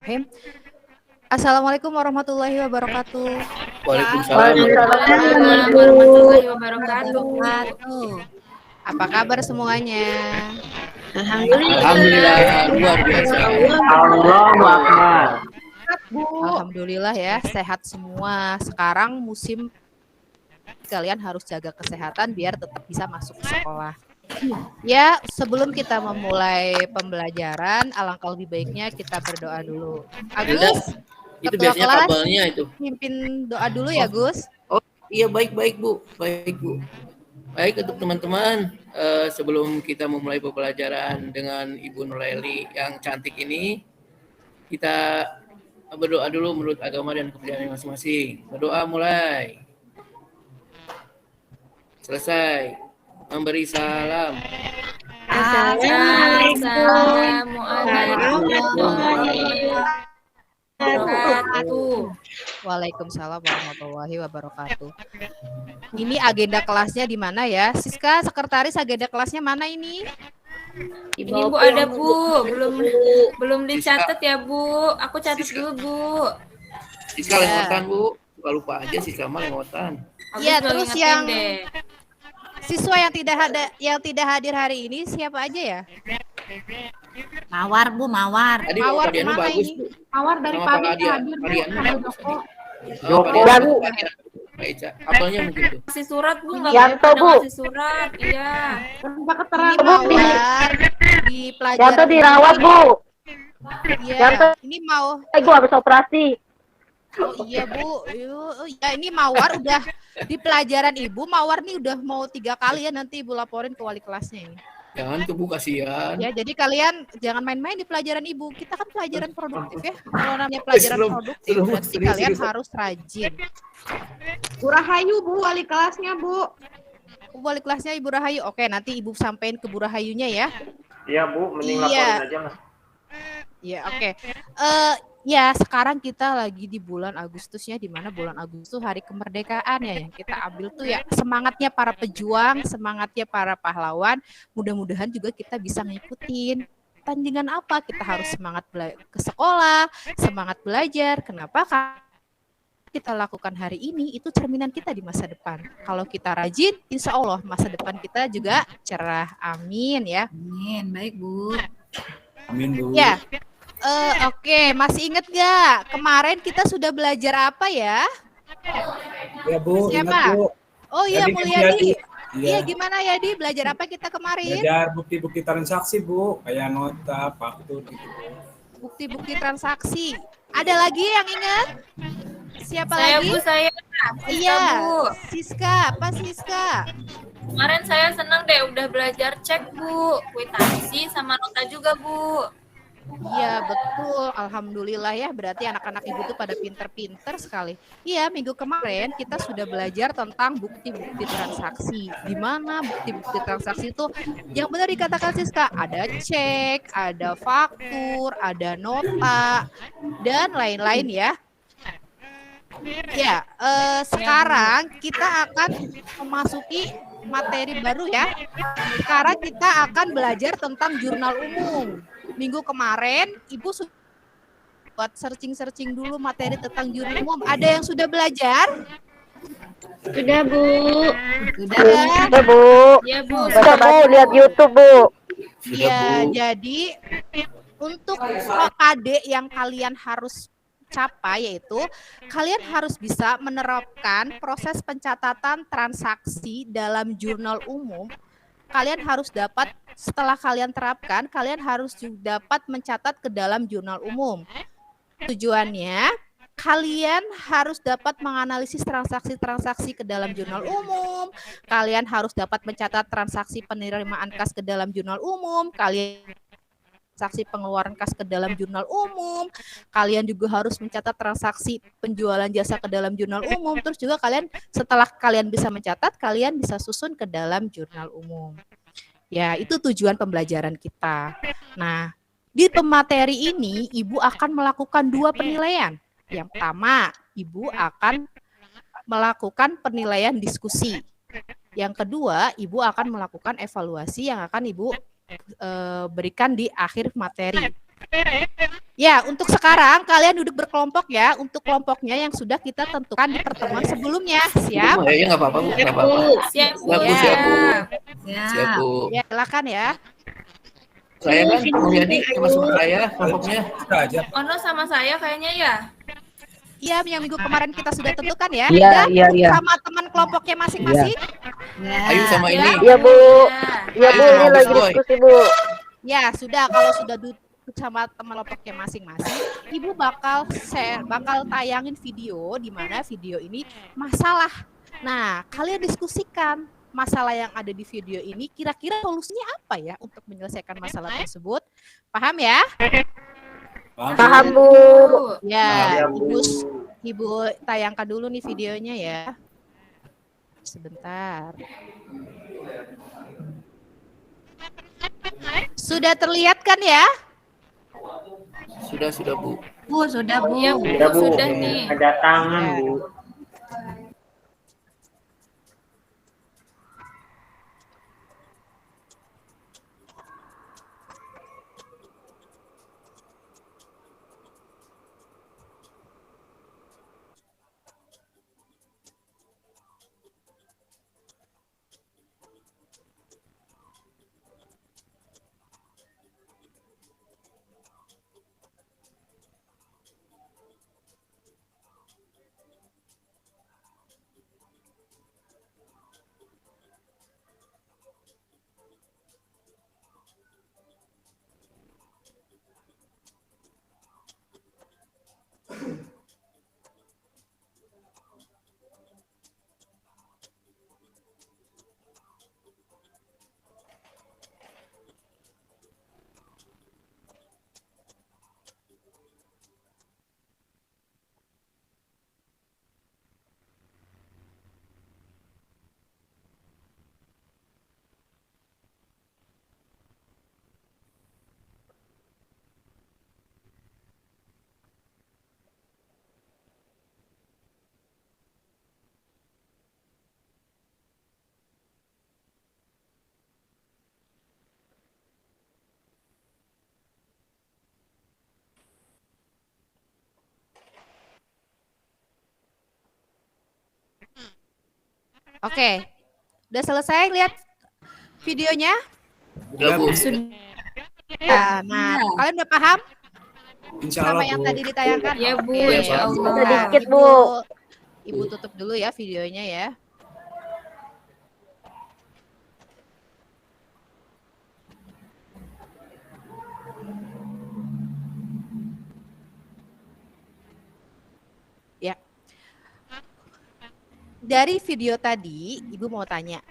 Bismillahirrahmanirrahim. Assalamualaikum warahmatullahi wabarakatuh. Waalaikumsalam. Waalaikumsalam warahmatullahi wabarakatuh. Apa kabar semuanya? Alhamdulillah luar biasa. Allahu Akbar. Alhamdulillah ya, sehat semua. Sekarang musim kalian harus jaga kesehatan biar tetap bisa masuk ke sekolah. Ya, sebelum kita memulai pembelajaran, alangkah lebih baiknya kita berdoa dulu. Agus, Itu ketua biasanya kelas, kabelnya itu. pimpin doa dulu ya, Gus. Iya, baik Bu. Baik Bu. Baik untuk teman-teman, sebelum kita memulai pembelajaran dengan Ibu Nuraili yang cantik ini, kita berdoa dulu menurut agama dan kepercayaan masing-masing. Berdoa mulai. Selesai. Memberi salam. Assalamualaikum warahmatullahi wabarakatuh. Waalaikumsalam warahmatullahi wabarakatuh. Ini agenda kelasnya di mana ya? Siska, sekretaris agenda kelasnya mana ini? Ini Bu ada Bu, belum dicatat ya Bu. Aku catat dulu Bu. Siska lewatan Bu. Lupa aja Siska mah lewatan. Iya, Aku terus juga yang ngingetin deh. siswa yang tidak hadir hari ini siapa aja ya? Mawar Bu, Mawar. Tadi Mawar Pak Dianu kemana bagus ini? Bu. Mawar dari Sama pagi Pak Adian. hadir Bu, Pak Dianu sampai bagus Joko. tadi. Pak Dianu, Pak Eca. Apelnya mungkin tuh. Kasih surat Bu, nggak Yanto, boleh pada Bu. ngasih surat. Iya. Tanpa Ini keterangan Mawar di pelajaran. Yanto dirawat Bu. Iya, Yanto. ini mau. Ibu habis operasi. Oh iya Bu, ya ini Mawar udah di pelajaran Ibu. Mawar nih udah mau 3 kali ya, nanti Ibu laporin ke wali kelasnya ini. Jangan tuh Bu, kasihan. Ya, jadi kalian jangan main-main di pelajaran Ibu. Kita kan pelajaran produktif ya. Kalau namanya pelajaran produktif berarti kalian harus rajin. Bu Rahayu Bu, wali kelasnya Bu. Wali kelasnya Ibu Rahayu. Oke, nanti Ibu sampein ke Bu Rahayunya ya. Iya Bu, mending Iya. laporin aja lah. Ya, oke. Ya, sekarang kita lagi di bulan Agustus ya, di mana bulan Agustus hari kemerdekaan ya, yang kita ambil tuh ya semangatnya para pejuang, semangatnya para pahlawan. Mudah-mudahan juga kita bisa ngikutin tandingan apa. Kita harus semangat ke sekolah, semangat belajar. Kenapa? Kita lakukan hari ini itu cerminan kita di masa depan. Kalau kita rajin, insya Allah masa depan kita juga cerah. Amin ya. Amin, baik Bu. Amin Bu. Ya. Oke, masih inget gak? Kemarin kita sudah belajar apa ya? Ya Bu, Siapa? ingat Bu. Oh iya, Tadi Mulyadi. Iya, Iya, gimana ya Di? Belajar apa kita kemarin? belajar bukti-bukti transaksi Bu, kayak nota, faktur gitu Bu. Bukti-bukti transaksi. Ada lagi yang ingat? Siapa Saya lagi? Bu, saya. Iya, Bu. Siska. Apa Siska? Kemarin saya senang deh udah belajar cek Bu, kwitansi sama nota juga Bu. Iya, betul. Alhamdulillah ya. Berarti anak-anak ibu tuh pada pinter-pinter sekali. Iya, minggu kemarin kita sudah belajar tentang bukti-bukti transaksi. Di mana bukti-bukti transaksi itu yang benar dikatakan Siska, ada cek, ada faktur, ada nota, dan lain-lain ya. Ya, sekarang kita akan memasuki materi baru ya. Sekarang kita akan belajar tentang jurnal umum. Minggu kemarin Ibu sudah buat searching dulu materi tentang jurnal umum. Ada yang sudah belajar? Sudah Bu. Sudah. Udah Bu. Iya Bu. Baca Bu, lihat YouTube Bu. Iya, jadi untuk KD yang kalian harus capai yaitu kalian harus bisa menerapkan proses pencatatan transaksi dalam jurnal umum. Kalian harus dapat, setelah kalian terapkan, kalian harus juga dapat mencatat ke dalam jurnal umum. Tujuannya, kalian harus dapat menganalisis transaksi-transaksi ke dalam jurnal umum. Kalian harus dapat mencatat transaksi penerimaan kas ke dalam jurnal umum. Kalian transaksi pengeluaran kas ke dalam jurnal umum. Kalian juga harus mencatat transaksi penjualan jasa ke dalam jurnal umum. Terus juga kalian setelah kalian bisa mencatat, kalian bisa susun ke dalam jurnal umum. Ya, itu tujuan pembelajaran kita. Nah, di pemateri ini Ibu akan melakukan 2 penilaian. Yang pertama, Ibu akan melakukan penilaian diskusi. Yang kedua, Ibu akan melakukan evaluasi yang akan Ibu berikan di akhir materi. Ya, untuk sekarang kalian duduk berkelompok ya, untuk kelompoknya yang sudah kita tentukan di pertemuan sebelumnya. Siap? Ya nggak apa-apa Bu, nggak apa-apa. Siap, Bu. Siap Bu, siap Bu. Siap. Siap Bu. Ya, silakan ya. Saya kan Mulyadi termasuk saya kelompoknya. Kita aja. Ono sama saya kayaknya ya. Iya, yang minggu kemarin kita sudah tentukan ya. Iya, Udah, iya, iya. sama teman kelompoknya masing-masing. Ya. Ayo sama ini. Iya, Bu. Iya, Bu, Ayo, ini Gus lagi Boy. diskusi, Bu. Ya, sudah kalau sudah duduk sama teman kelompoknya masing-masing, Ibu bakal tayangin video di mana video ini masalah. Nah, kalian diskusikan masalah yang ada di video ini kira-kira solusinya apa ya untuk menyelesaikan masalah tersebut. Paham ya? Paham, Bu. Ya, Ibu tayangkan dulu nih videonya ya. Sebentar. Sudah terlihat kan ya? Sudah Bu. Bu, sudah Bu. Iya, Bu. Iya, Bu. Sudah nih. Ada tangan, Bu. Oke. Udah selesai lihat videonya? Udah Bu. Nah, kalian udah paham Insya sama Allah, yang Bu. tadi ditayangkan? Ya, Bu. Oke. Insya Allah. Ada dikit, Bu. Ibu tutup dulu ya videonya ya. Ya. Dari video tadi, Ibu mau tanya,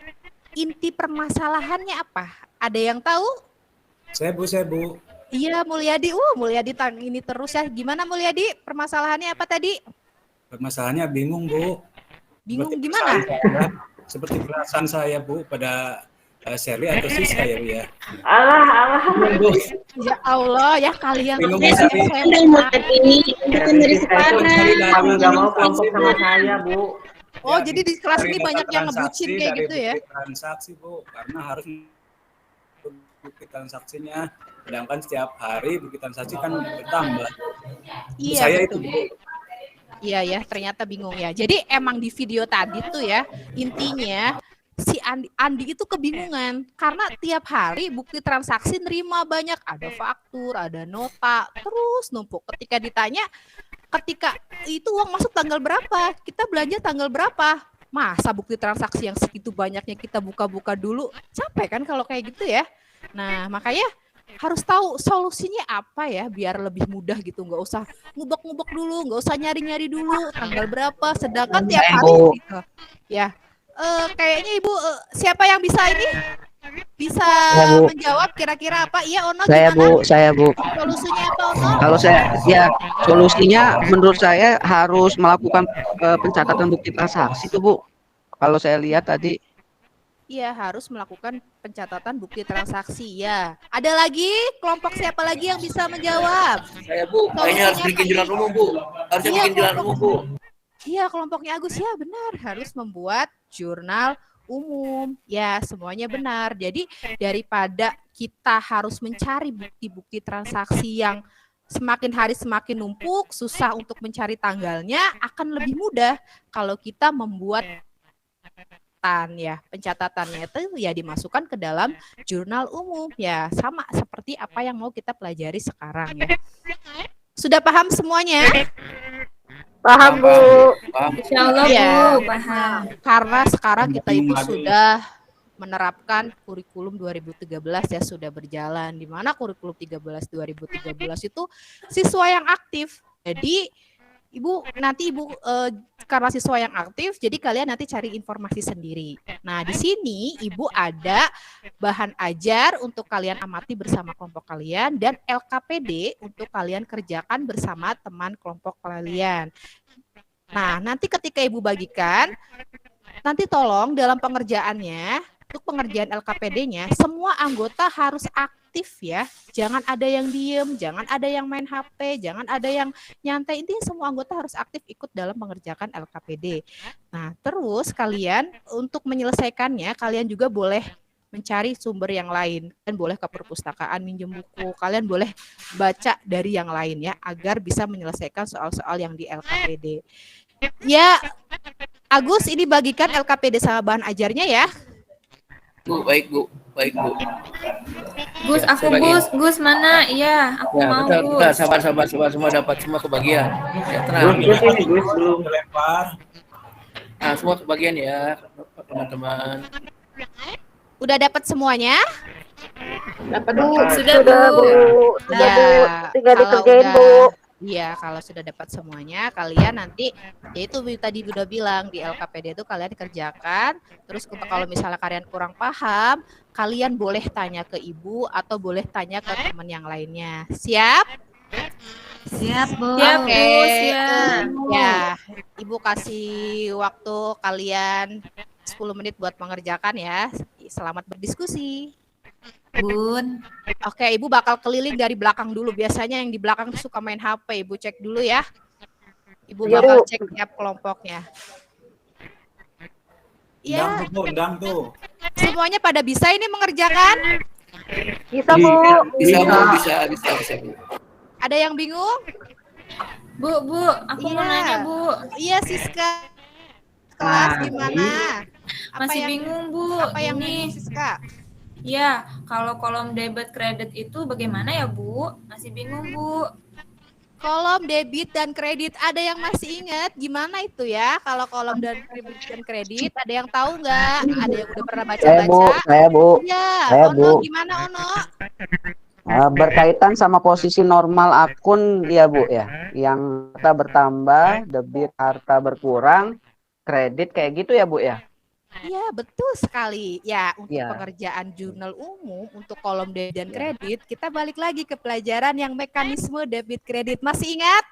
inti permasalahannya apa? Ada yang tahu? Saya Bu. Iya, Mulyadi. Mulyadi ini terus ya. Gimana Mulyadi? Permasalahannya apa tadi? Permasalahannya bingung, Bu. Bingung Seperti gimana? Seperti perasaan saya, Bu, pada Sherly atau Siska ya, Bu ya. Allah. Bu. Ya Allah, ya kalian Bingung tuh mencari. SMA. Bukan dari sekarang. Kamu nggak mau kelompok sama saya, Bu. Oh, Ya, jadi di kelas ini dari banyak data yang ngebucin transaksi, kayak dari gitu ya? bukti transaksi, Bu, karena harus bukti transaksinya. Sedangkan setiap hari bukti transaksi kan bertambah. Iya, Saya betul. itu, Bu. Iya ya, ternyata bingung ya. Jadi emang di video tadi tuh ya, intinya si Andi itu kebingungan karena tiap hari bukti transaksi nerima banyak, ada faktur, ada nota, terus numpuk. Ketika ditanya, ketika itu uang masuk tanggal berapa, kita belanja tanggal berapa, masa bukti transaksi yang segitu banyaknya kita buka-buka dulu, capek kan kalau kayak gitu ya. Nah makanya harus tahu solusinya apa ya biar lebih mudah gitu, nggak usah ngubek-ngubek dulu, nggak usah nyari-nyari dulu tanggal berapa, sedangkan tiap hari gitu. Ya, kayaknya Ibu siapa yang bisa ini? Bisa Bu. menjawab kira-kira apa? Iya Ono Saya, gimana? Bu. Saya, Bu. Solusinya apa Ono? Kalau saya, ya solusinya menurut saya harus melakukan pencatatan bukti transaksi tuh, Bu. Kalau saya lihat tadi. Iya harus melakukan pencatatan bukti transaksi ya. Ada lagi kelompok siapa lagi yang bisa menjawab? Saya Bu, kayaknya harus bikin jurnal umum Bu. Harusnya Iya, bikin jurnal umum Bu. Iya kelompoknya Agus ya benar harus membuat jurnal umum ya semuanya benar. Jadi daripada kita harus mencari bukti-bukti transaksi yang semakin hari semakin numpuk, susah untuk mencari tanggalnya, akan lebih mudah kalau kita membuat pencatatannya itu ya dimasukkan ke dalam jurnal umum ya, sama seperti apa yang mau kita pelajari sekarang ya. Sudah paham semuanya? Paham, Bu. Paham. Insya Allah Iya. Bu, paham. Karena sekarang kita itu sudah menerapkan kurikulum 2013 ya, sudah berjalan, di mana kurikulum 2013 itu siswa yang aktif. Jadi Ibu karena siswa yang aktif, jadi kalian nanti cari informasi sendiri. Nah, di sini Ibu ada bahan ajar untuk kalian amati bersama kelompok kalian dan LKPD untuk kalian kerjakan bersama teman kelompok kalian. Nah, nanti ketika Ibu bagikan, nanti tolong dalam pengerjaannya, untuk pengerjaan LKPD-nya, semua anggota harus aktif ya. Jangan ada yang diem, jangan ada yang main HP, jangan ada yang nyantai. Intinya semua anggota harus aktif ikut dalam mengerjakan LKPD. Nah, terus kalian untuk menyelesaikannya, kalian juga boleh mencari sumber yang lain. Kalian boleh ke perpustakaan minjem buku, kalian boleh baca dari yang lain ya, agar bisa menyelesaikan soal-soal yang di LKPD. Ya, Agus ini bagikan LKPD sama bahan ajarnya ya. Bu, baik Bu. Gus, Ya, aku sebagian. Gus mana? Iya, aku Ya, mau bentar, Gus. sabar, semua dapat semua kebagian. Ya, tenang. belum dilempar. Nah, semua kebagian ya, teman-teman. Udah dapat semuanya? Dapat Bu. Sudah Bu. Ya, tinggal kalau dikerjain, udah, Bu. Iya, kalau sudah dapat semuanya, kalian nanti, ya itu tadi udah bilang di LKPD itu kalian kerjakan. Terus kalau misalnya kalian kurang paham, kalian boleh tanya ke Ibu atau boleh tanya ke teman yang lainnya. Siap? Siap, Bu. Siap, Oke. Bu, siap. Ya, Ibu kasih waktu kalian 10 menit buat mengerjakan ya. Selamat berdiskusi. Bun. Oke, Ibu bakal keliling dari belakang dulu. Biasanya yang di belakang tuh suka main HP. Ibu cek dulu ya. Ibu Iya, bakal Bu. cek tiap kelompoknya. Undang Ya, tuh, Bu, undang tuh. semuanya pada bisa ini mengerjakan? Bisa, Bu. Bisa Bu, bisa Bu. Ada yang bingung? Bu, aku mau Iya. nanya Bu. Iya, Siska. Kelas gimana? Masih bingung Bu. Apa yang Ini, bingung, Siska? ya, kalau kolom debit kredit itu bagaimana ya Bu? Masih bingung Bu. Kolom debit dan kredit, ada yang masih ingat gimana itu ya? Kalau kolom dan debit dan kredit, ada yang tahu nggak? Ada yang udah pernah Saya Bu, baca-baca? saya Bu. Iya, Saya, Ono Bu. gimana Ono? Berkaitan sama posisi normal akun ya Bu ya, yang harta bertambah, debit harta berkurang, kredit kayak gitu ya Bu ya. Iya, betul sekali. Ya, untuk Ya. pengerjaan jurnal umum untuk kolom debit dan kredit, kita balik lagi ke pelajaran yang mekanisme debit kredit. Masih ingat?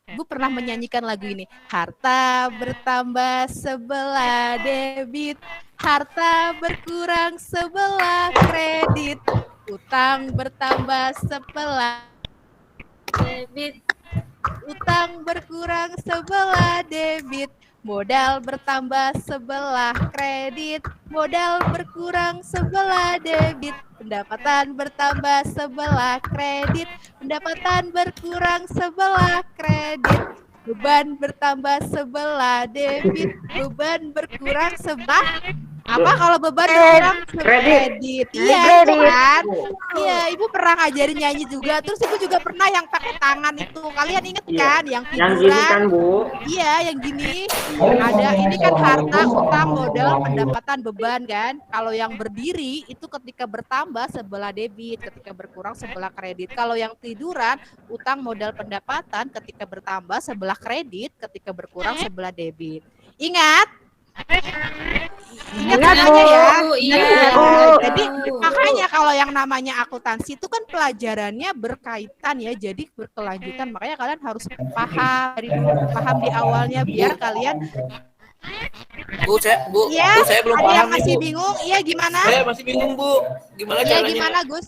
Bu pernah menyanyikan lagu ini. Harta bertambah sebelah debit, harta berkurang sebelah kredit, utang bertambah sebelah Debit. utang berkurang sebelah debit, modal bertambah sebelah kredit, modal berkurang sebelah debit, pendapatan bertambah sebelah kredit, pendapatan berkurang sebelah kredit, beban bertambah sebelah debit, beban berkurang sebelah apa kalau beban berkurang kredit. Iya, itu kan. Iya, Ibu pernah ngajarin nyanyi juga. Terus Ibu juga pernah yang pakai tangan itu. Kalian inget kan yang figuran? Bu. Iya, yang gini. Ada ini kan harta, utang, modal, pendapatan, beban kan. Kalau yang berdiri itu ketika bertambah sebelah debit, ketika berkurang sebelah kredit. Kalau yang tiduran, utang, modal, pendapatan ketika bertambah sebelah kredit, ketika berkurang sebelah debit. Ingat? Ingat semuanya ya. Bu, iya. Nah, jadi makanya kalau yang namanya akuntansi itu kan pelajarannya berkaitan ya, jadi berkelanjutan. Makanya kalian harus paham di awalnya biar kalian. Bu, saya Iya, saya belum ada paham yang nih, masih Bu. bingung. Iya, gimana? Saya masih bingung Bu. Gimana Iya, caranya? gimana Gus?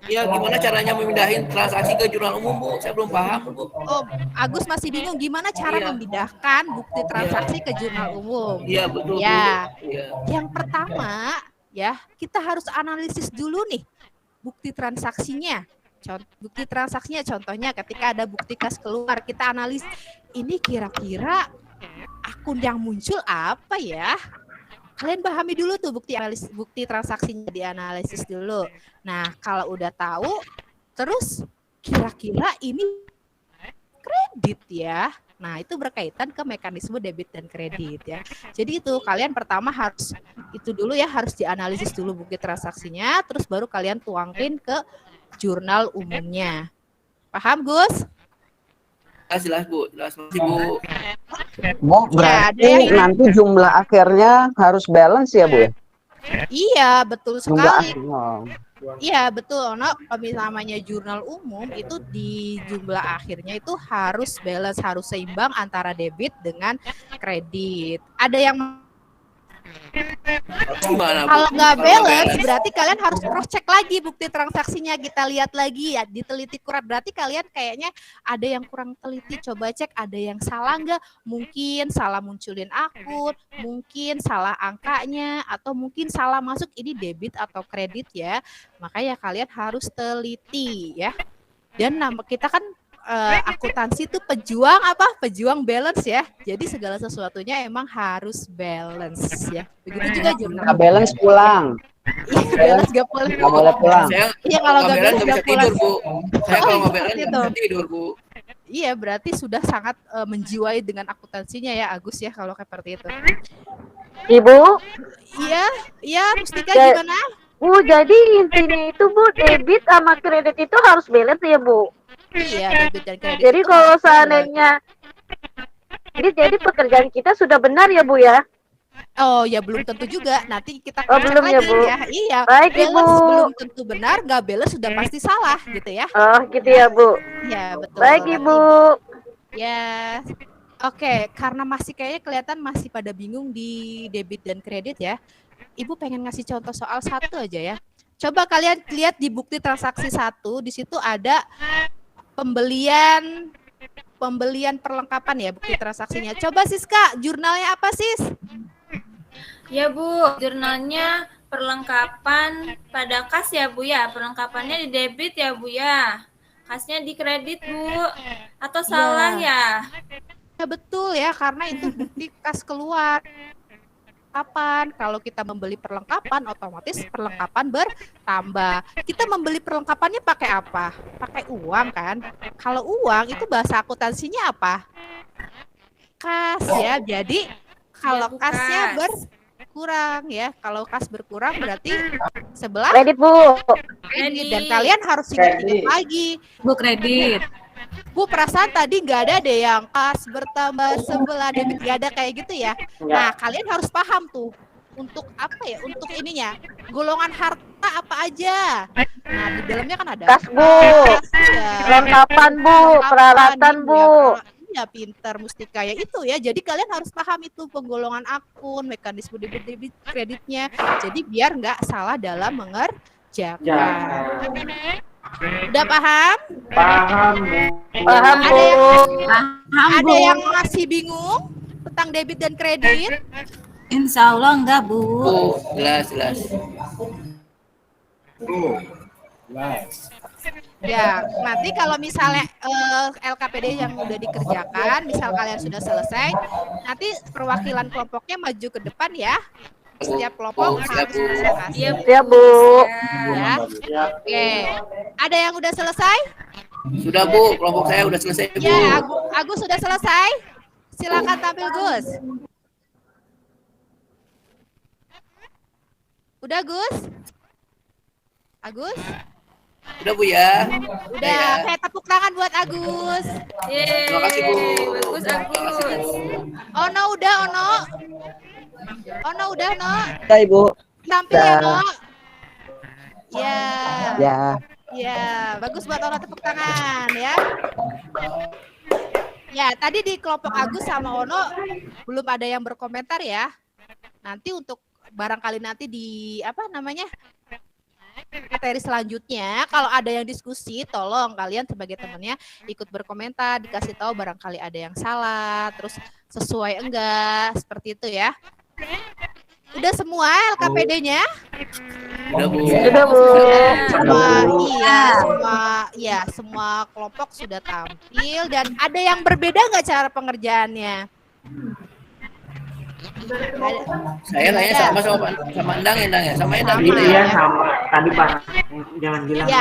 Iya, gimana caranya memindahin transaksi ke jurnal umum Bu? Saya belum paham Bu. Oh, Agus masih bingung gimana cara Iya. memindahkan bukti transaksi ke jurnal umum. Iya betul Ya. Bu. Iya. Yang pertama ya, kita harus analisis dulu nih. bukti transaksinya. Bukti transaksinya contohnya ketika ada bukti kas keluar, kita analis ini kira-kira akun yang muncul apa ya? Kalian pahami dulu tuh bukti transaksinya, dianalisis dulu. Nah, kalau udah tahu, terus kira-kira ini kredit ya. Nah, itu berkaitan ke mekanisme debit dan kredit ya. Jadi itu kalian pertama harus itu dulu ya, harus dianalisis dulu bukti transaksinya, terus baru kalian tuangin ke jurnal umumnya. Paham, Gus? Jelas Bu, jelas masih Bu. Bu, berarti nanti jumlah akhirnya harus balance ya Bu ya? Iya, betul Jumlah sekali. akhirnya. Iya, betul. Kalau namanya jurnal umum itu di jumlah akhirnya itu harus balance, harus seimbang antara debit dengan kredit. Ada yang kalau nggak balance, berarti kalian harus cross check lagi bukti transaksinya, kita lihat lagi ya, diteliti kurang. Berarti kalian kayaknya ada yang kurang teliti, coba cek ada yang salah nggak? Mungkin salah munculin akun, mungkin salah angkanya, atau mungkin salah masuk ini debit atau kredit ya. Makanya kalian harus teliti ya. Dan kita kan akuntansi itu pejuang apa? Pejuang balance ya. Jadi segala sesuatunya emang harus balance ya. Begitu juga jurnal. Nggak balance pulang. Iya, balance nggak boleh. Nggak boleh pulang. Iya, kalau nggak balance nggak bisa tidur Bu. Saya kalau nggak balance seperti nggak itu. bisa tidur Bu. Iya, berarti sudah sangat menjiwai dengan akuntansinya ya, Agus ya, kalau seperti itu. Ibu, Iya, Mustika gimana? Bu, jadi intinya itu Bu, debit sama kredit itu harus balance ya Bu. Iya, debit dan kredit. Jadi itu kalau harus balance. seandainya ini jadi pekerjaan kita sudah benar ya Bu ya? Oh ya, belum tentu juga. Nanti kita Oh, cek belum ya, lagi Bu. ya. Iya, Baik, balance Ibu. belum tentu benar, nggak balance sudah pasti salah gitu ya. Oh gitu ya Bu. Iya, betul. Baik Nanti- Ibu. Ya. Oke, karena masih kayaknya kelihatan masih pada bingung di debit dan kredit ya. Ibu pengen ngasih contoh soal satu aja ya. Coba kalian lihat di bukti transaksi 1, di situ ada pembelian perlengkapan ya bukti transaksinya. Coba Siska, jurnalnya apa Sis? Ya Bu, jurnalnya perlengkapan pada kas ya Bu ya. Perlengkapannya di debit ya Bu ya. Kasnya di kredit Bu. Atau salah ya? Ya betul ya, karena itu bukti kas keluar. Kapan? Kalau kita membeli perlengkapan, otomatis perlengkapan bertambah. Kita membeli perlengkapannya pakai apa? Pakai uang kan? Kalau uang itu bahasa akuntansinya apa? Kas ya. Jadi kalau Bu, kasnya kas. berkurang ya. Kalau kas berkurang berarti sebelah Kredit Bu. kredit. Dan kalian harus ingat-ingat lagi. Bu, kredit. Bu, perasaan tadi nggak ada deh yang kas bertambah sebelah debit, nggak ada kayak gitu ya. Nah, kalian harus paham tuh untuk apa ya, untuk ininya golongan harta apa aja. Nah, di dalamnya kan ada Kas Bu. ya, Perlengkapan Bu, peralatan Bu. Iya, pinter Mustika ya itu ya. Jadi kalian harus paham itu penggolongan akun, mekanisme debit kreditnya. Jadi biar nggak salah dalam mengerjakan. Udah paham? Paham Ada Bu. Ada yang masih bingung tentang debit dan kredit? Insya Allah enggak, Bu. Bu, jelas. Ya, nanti kalau misalnya LKPD yang udah dikerjakan, misal kalian sudah selesai, nanti perwakilan kelompoknya maju ke depan ya. Setiap kelompok harus presentasi. Iya Ya Bu. Ya. Oke. Ada yang udah selesai? Sudah Bu, kelompok saya udah selesai Bu. Ya, Agus sudah selesai. Silakan tampil Gus. Udah Gus? Agus? Udah Bu ya. Udah, kayak tepuk tangan buat Agus. Yeay, Terima kasih, Bu. bagus Agus. Ono udah, Ono. Ono udah, Ono. Ya Ibu. Tampil ya, Ya. Ono. Ya. Ya. Ya, bagus buat Ono, tepuk tangan ya. Ya, tadi di kelompok Agus sama Ono belum ada yang berkomentar ya. Nanti untuk barangkali nanti di apa namanya? Materi selanjutnya kalau ada yang diskusi tolong kalian sebagai temannya ikut berkomentar, dikasih tahu barangkali ada yang salah, terus sesuai enggak, seperti itu ya. Udah semua LKPD-nya? Udah Bu. Sudah, Bu. Semua kelompok sudah tampil dan ada yang berbeda nggak cara pengerjaannya? Saya kayaknya sama Endang ya, sama Endang. Sama, Iya ya. sama. Tadi Pak, jangan bilang. Ya,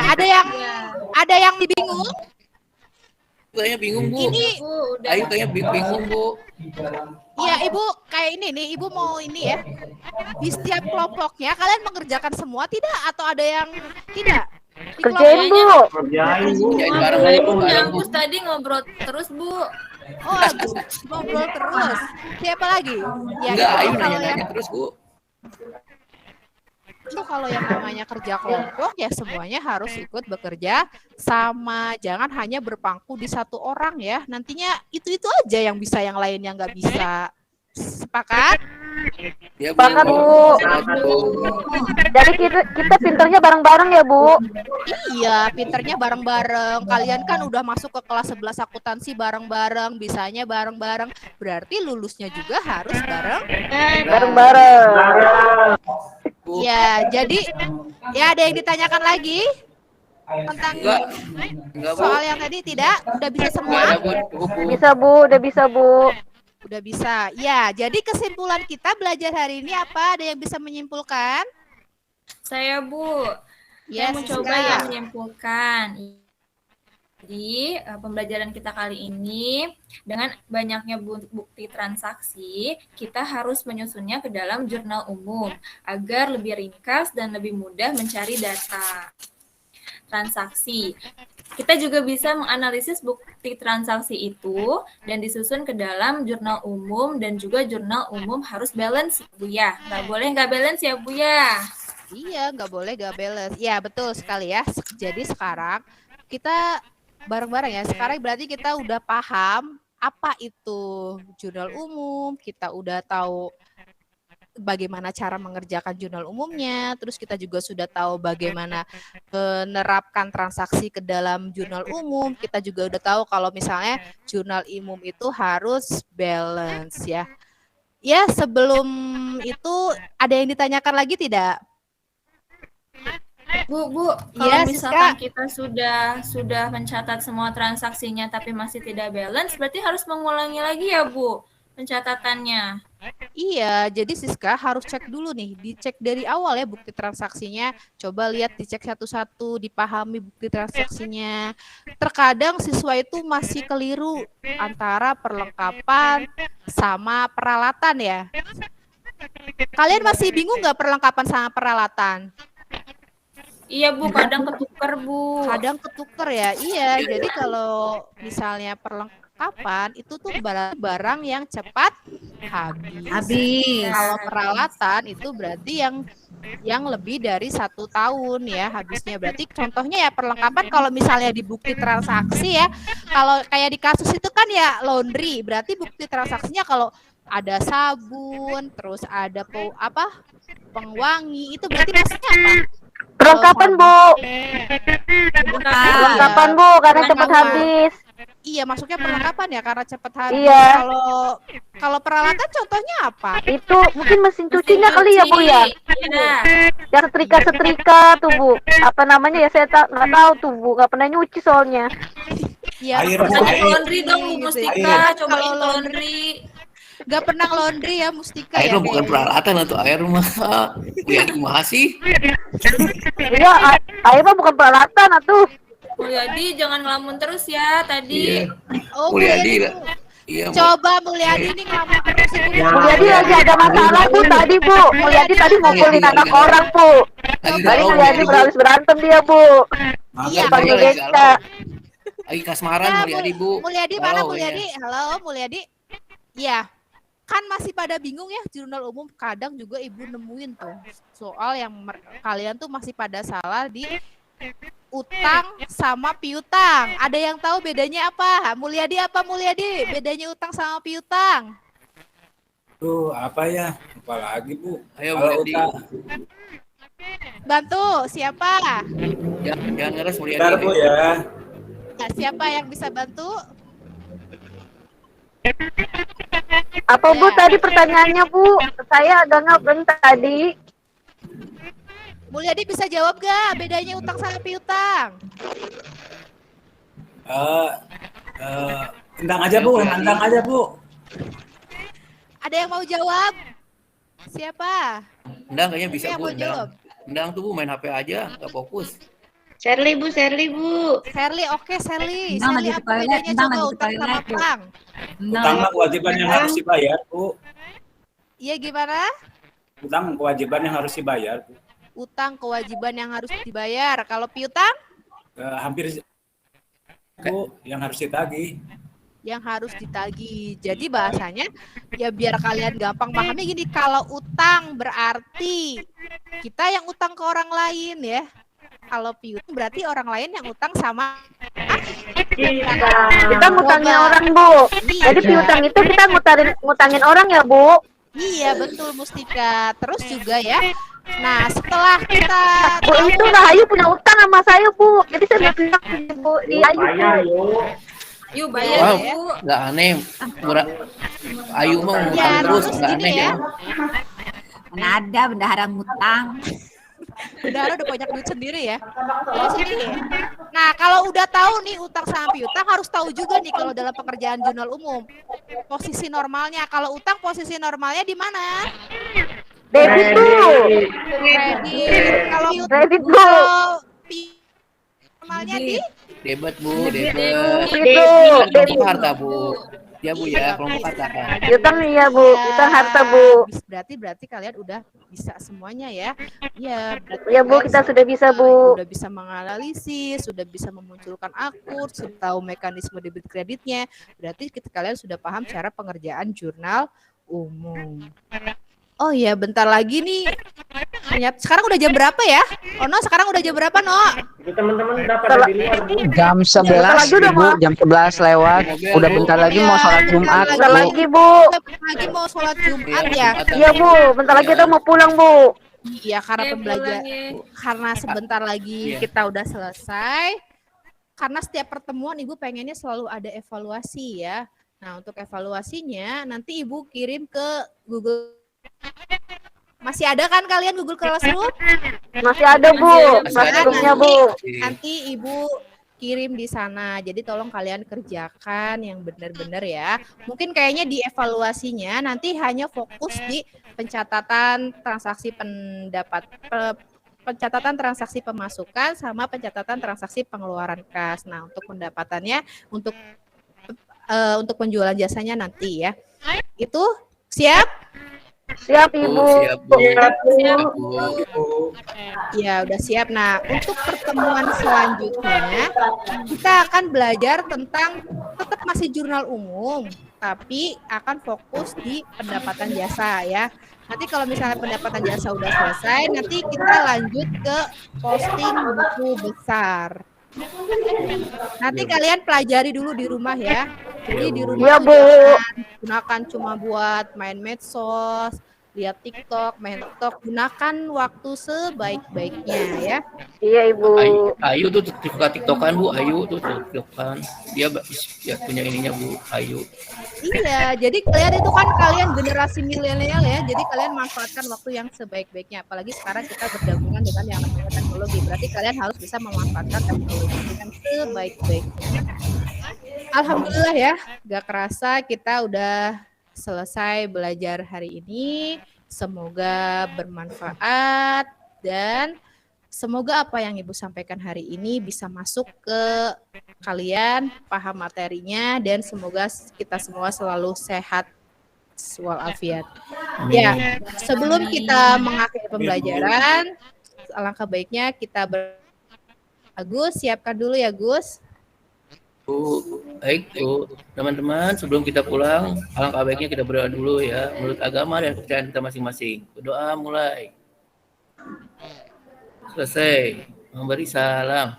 ada yang bingung? Kayaknya bingung Bu. Ini Bu, udah. Ayu kayaknya bingung Bu. Iya, Ibu kayak ini nih, Ibu mau ini ya. Di setiap kelompoknya kalian mengerjakan semua tidak atau ada yang tidak? Di Kerjain, kelompok- Bu. Kerjain Bu. Kerjain Bu, bareng Bu, Bu. yang Gus tadi ngobrol terus Bu. Oh, Agus ngobrol terus. Siapa lagi? Ya, Enggak, jadi Ayu kalau nanya-nanya yang terus Bu. itu kalau yang namanya kerja kelompok ya semuanya harus ikut bekerja sama, jangan hanya berpangku di satu orang ya, nantinya itu aja yang bisa, yang lainnya nggak bisa. Sepakat? Ya Bu. Sepakat, Bu. Jadi kita pinternya bareng-bareng ya, Bu. Iya, pinternya bareng-bareng. Kalian kan udah masuk ke kelas 11 akuntansi bareng-bareng, bisanya bareng-bareng, berarti lulusnya juga harus Bareng-bareng. Bu. ya. Jadi ya ada yang ditanyakan lagi tentang Enggak Bu. soal yang tadi? Tidak, udah bisa Enggak semua? ada Bu. Cukup Bu. Bisa, Bu. Udah bisa, Bu. Udah bisa. Ya, jadi kesimpulan kita belajar hari ini apa? Ada yang bisa menyimpulkan? Saya Bu. Ya, Saya mencoba Siska. ya menyimpulkan. Jadi pembelajaran kita kali ini dengan banyaknya bukti transaksi, kita harus menyusunnya ke dalam jurnal umum agar lebih ringkas dan lebih mudah mencari data transaksi. Kita juga bisa menganalisis bukti transaksi itu dan disusun ke dalam jurnal umum, dan juga jurnal umum harus balance Bu ya. Nggak boleh nggak balance ya Bu ya. Iya, nggak boleh nggak balance. Ya, betul sekali ya. Jadi sekarang kita bareng-bareng ya. Sekarang berarti kita udah paham apa itu jurnal umum, kita udah tahu bagaimana cara mengerjakan jurnal umumnya, terus kita juga sudah tahu bagaimana menerapkan transaksi ke dalam jurnal umum, kita juga udah tahu kalau misalnya jurnal umum itu harus balance ya. Ya, sebelum itu ada yang ditanyakan lagi tidak? Bu, kalau Iya, misalkan Siska. kita sudah mencatat semua transaksinya tapi masih tidak balance, berarti harus mengulangi lagi ya Bu pencatatannya. Iya, jadi Siska harus cek dulu nih, dicek dari awal ya bukti transaksinya. Coba lihat, dicek satu-satu, dipahami bukti transaksinya. Terkadang siswa itu masih keliru antara perlengkapan sama peralatan ya. Kalian masih bingung nggak perlengkapan sama peralatan? Iya Bu, kadang ketukar Bu. Kadang ketuker ya. Iya, jadi kalau misalnya perlengkapan itu tuh barang yang cepat habis. Kalau peralatan itu berarti yang lebih dari 1 tahun ya habisnya. Berarti contohnya ya perlengkapan kalau misalnya di bukti transaksi ya, kalau kayak di kasus itu kan ya laundry, berarti bukti transaksinya kalau ada sabun, terus ada pengwangi, itu berarti maksudnya apa? Perlengkapan, Bu. Perlengkapan, Bu, karena cepat Perlengkapan. habis. Iya, masuknya perlengkapan ya karena cepat habis. Iya. Kalau peralatan contohnya apa? Itu mungkin mesin cucinya kali ya, Bu ya. Iya. Yang setrika-setrika tuh, Bu. Apa namanya ya, saya nggak tahu tuh, Bu. Nggak pernah nyuci soalnya. Iya, Air, nggak Bu, pernah Ada air. laundry dong Bu gitu ya. Mustika, Kalau cobain laundry. Nggak pernah laundry ya Mustika Air ya. mah bukan kayaknya. peralatan atau air mah. Ya gimana sih? Iya, air mah bukan peralatan atuh. Mulyadi jangan ngelamun terus ya tadi. Iya. Oh, Mulyadi Mulyadi. lah. Iya, Bu. Coba Mulyadi ini ngelamun terus Ibu. Ya. Mulyadi lagi ada masalah, Bu, tadi, Bu. Mulyadi tadi mukulin Iya, anak iya. orang, Bu. Lagi Tadi galau Mulyadi Mulyadi, Bu. habis berantem dia, Bu. Iya, Panggil lagi Deca. galau. Lagi kasmaran Ya, Mulyadi, Bu. Mulyadi mana Galau, Mulyadi? iya. Halo Mulyadi. Iya. Kan masih pada bingung ya jurnal umum, kadang juga Ibu nemuin tuh soal yang kalian tuh masih pada salah di utang sama piutang. Ada yang tahu bedanya apa? Mulyadi apa Mulyadi? Bedanya utang sama piutang? Tuh, apa ya? Apa lagi, Bu? Ayo Kalau Mulyadi. utang, Bantu siapa? Jangan ngeres Mulyadi. bentar, Bu ya. Nah, siapa yang bisa bantu? Apa, Bu, Ya. tadi pertanyaannya, Bu? Saya agak ngabeng tadi. Mulyadi bisa jawab gak bedanya utang sama piutang? Endang aja Bu, endang aja Bu. Ada yang mau jawab? Siapa? Endang kayaknya bisa Yang Bu, mau jawab? Endang tuh Bu main HP aja, nggak fokus. Shirley Bu, Shirley Bu. Serli, oke Serli. Endang Serli lagi ke apa toilet, bedanya Endang coba lagi ke utang sama toilet, Bu. piutang? Utang mah kewajiban yang harus dibayar Bu. Iya gimana? Utang kewajiban yang harus dibayar Bu. Utang kewajiban yang harus dibayar. Kalau piutang Hampir Bu yang harus ditagih. yang harus ditagih. Jadi bahasanya ya biar kalian gampang pahami gini, kalau utang berarti kita yang utang ke orang lain ya. Kalau piutang berarti orang lain yang utang sama Kita ngutangin orang, Bu. Jadi Iya. piutang itu kita ngutangin orang ya, Bu. Iya betul Mustika. Terus juga ya. Nah setelah kita Bu, itu Rahayu punya utang sama saya, Bu. Jadi saya bilang Bu di Ayu. Bayar yuk. Yuk bayar Wow, Bu. nggak aneh. Murah. Ayu mau ya ngutang terus, terus nggak gini aneh ya. ya. Mana ada bendahara ngutang. Udah banyak duit sendiri ya. Terus ini. Nah kalau udah tahu nih utang sama piutang harus tahu juga nih kalau dalam pekerjaan jurnal umum posisi normalnya. Kalau utang posisi normalnya di mana? Debit, Bu. Kredit. Kalau Kredit, Bu. kalau normalnya di Debat Bu, debat. Itu. Kelompok harta Bu. Ya Bu ya, kelompok harta kan. Piutang iya, Bu. Piutang harta, Bu. berarti kalian udah bisa semuanya ya. Iya, berarti Iya, Bu, kalian kita sudah bisa, Bu. Sudah bisa menganalisis, sudah bisa memunculkan akur, sudah tahu mekanisme debit kreditnya. Berarti kalian sudah paham cara pengerjaan jurnal umum. Oh iya, bentar lagi nih. Sekarang udah jam berapa ya? Oh no, sekarang udah jam berapa no? Itu teman-teman udah pada di luar Bu. Jam 11 Ibu, jam 11 lewat. Udah bentar lagi mau sholat Jumat. Bentar Bu. lagi, Bu. Bentar lagi mau sholat Jumat ya? Iya, Bu. Bentar lagi kita mau pulang, Bu. Iya, karena pembelajar, pulang ya. karena sebentar lagi Iya. kita udah selesai. Karena setiap pertemuan Ibu pengennya selalu ada evaluasi ya. Nah, untuk evaluasinya nanti Ibu kirim ke Google. Masih ada kan kalian Google Classroom? Masih ada, Bu. Masih ada, Classroom-nya, Bu. Bu. Nanti Ibu kirim di sana. Jadi tolong kalian kerjakan yang benar-benar ya. Mungkin kayaknya di evaluasinya nanti hanya fokus di pencatatan transaksi pencatatan transaksi pemasukan sama pencatatan transaksi pengeluaran kas. Nah, untuk pendapatannya untuk penjualan jasanya nanti ya. Itu siap? Siap, Bu, Ibu. siap Bu. Siap Bu. Ya, udah siap. Nah, untuk pertemuan selanjutnya kita akan belajar tentang tetap masih jurnal umum, tapi akan fokus di pendapatan jasa ya. Nanti kalau misalnya pendapatan jasa udah selesai, nanti kita lanjut ke posting buku besar. Nanti kalian pelajari dulu di rumah ya. Jadi di rumah Iya, tuh Bu. jangan gunakan cuma buat main medsos, lihat TikTok, main TikTok. Gunakan waktu sebaik-baiknya ya. Iya, Ibu. Ayu tuh suka tiktokan Bu, Ayu tuh tiktokan. Dia punya ininya Bu, Ayu. Iya, jadi kalian itu kan kalian generasi milenial ya. Jadi kalian manfaatkan waktu yang sebaik-baiknya. Apalagi sekarang kita bergabungan dengan yang namanya teknologi. Berarti kalian harus bisa memanfaatkan teknologi dengan sebaik-baiknya. Alhamdulillah ya, gak kerasa kita udah selesai belajar hari ini. Semoga bermanfaat dan semoga apa yang Ibu sampaikan hari ini bisa masuk ke kalian, paham materinya, dan semoga kita semua selalu sehat walafiat. Ya, sebelum kita mengakhiri pembelajaran, alangkah baiknya kita Agus, siapkan dulu ya Gus. Bu, baik Bu. Teman-teman, sebelum kita pulang, alangkah baiknya kita berdoa dulu ya, menurut agama dan kepercayaan kita masing-masing. Berdoa mulai. Selesai. Memberi salam.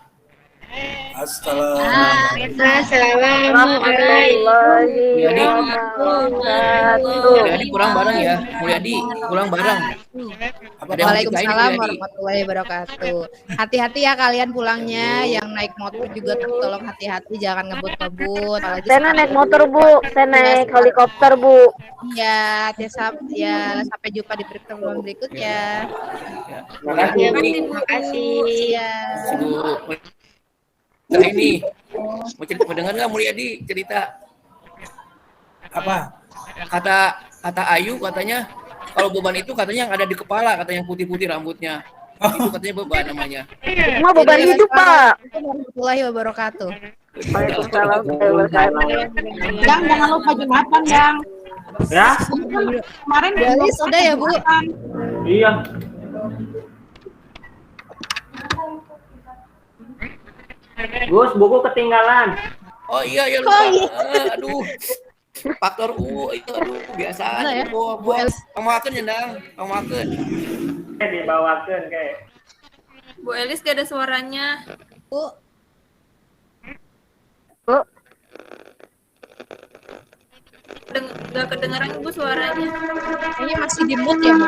Assalamualaikum. Assalamualaikum. Mulyadi pulang bareng ya. Mulyadi pulang bareng. Ada yang Waalaikumsalam nikahin Mulyadi. warahmatullahi wabarakatuh. Hati-hati ya kalian pulangnya, yang naik motor juga tolong hati-hati, jangan ngebut-ngebut. Apalagi Saya sekarang naik motor Bu, saya naik helikopter Bu. ya, ya, sampai jumpa di pertemuan berikutnya. Ya. Makasih, Bu. Makasih. Ya. Bu. Nah ini mau cerita, mau dengar nggak Mulyadi cerita? Apa? Kata Ayu katanya kalau beban itu katanya yang ada di kepala, katanya yang putih-putih rambutnya. Itu katanya beban namanya. Cuma beban hidup Pak. Warahmatullahi wabarakatuh. Waalaikumsalam warahmatullahi wabarakatuh. Yang jangan lupa Jumatan, Yang. Ya? Kemarin Galis udah ya, Bu? Iya. Gus, buku ketinggalan. Oh iya ya lupa. Aduh. Faktor U itu aduh biasa Mana aja ya? bawa. Pamakeun ya, Ndang. Pamakeun. Dibawakan kayak. Bu Elis gak ada suaranya. Bu, Bu, Gak kedengeran Bu suaranya. ini masih di mute ya, Bu?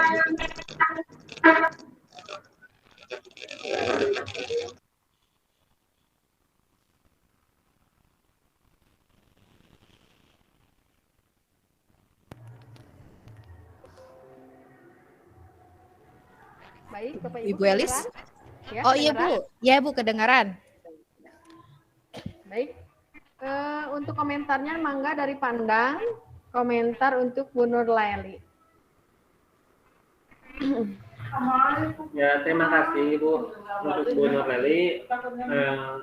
Baik, Bapak Ibu Elis? kedengaran? Ya, Oh iya, kedengaran? Bu. Ya, Bu, kedengaran. Baik. Untuk komentarnya Mangga dari Pandang. Komentar untuk Bu Nur Laili. Ya, terima kasih Bu untuk Bu Nurleli.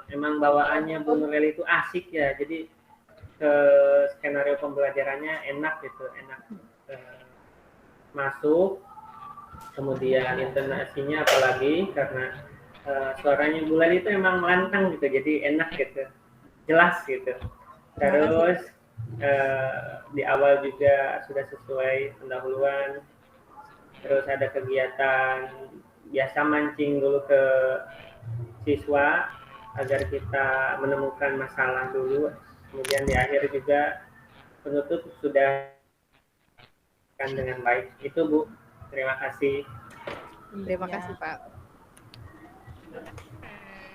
Emang bawaannya Bu Nurleli itu asik ya. Jadi skenario pembelajarannya enak gitu, enak masuk. Kemudian intonasinya apalagi karena suaranya Bu Leli itu emang lantang gitu, jadi enak gitu, jelas gitu. Terus di awal juga sudah sesuai pendahuluan. Terus ada kegiatan biasa mancing dulu ke siswa agar kita menemukan masalah dulu. Kemudian di akhir juga penutup sudah kan dengan baik. Itu Bu, terima kasih. Terima kasih, Pak.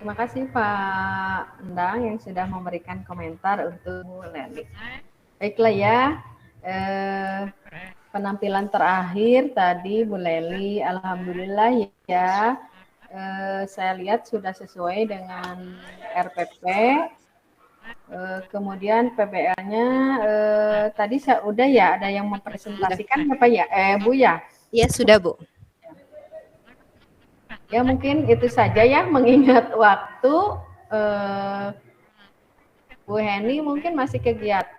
Terima kasih Pak Endang yang sudah memberikan komentar untuk Bu Leli. Baiklah ya, penampilan terakhir tadi Bu Leli, alhamdulillah ya, saya lihat sudah sesuai dengan RPP. Kemudian PBL-nya tadi udah ya, ada yang mempresentasikan apa ya, Bu ya? Iya, sudah, Bu. Ya mungkin itu saja ya, mengingat waktu Bu Heni mungkin masih kegiatan.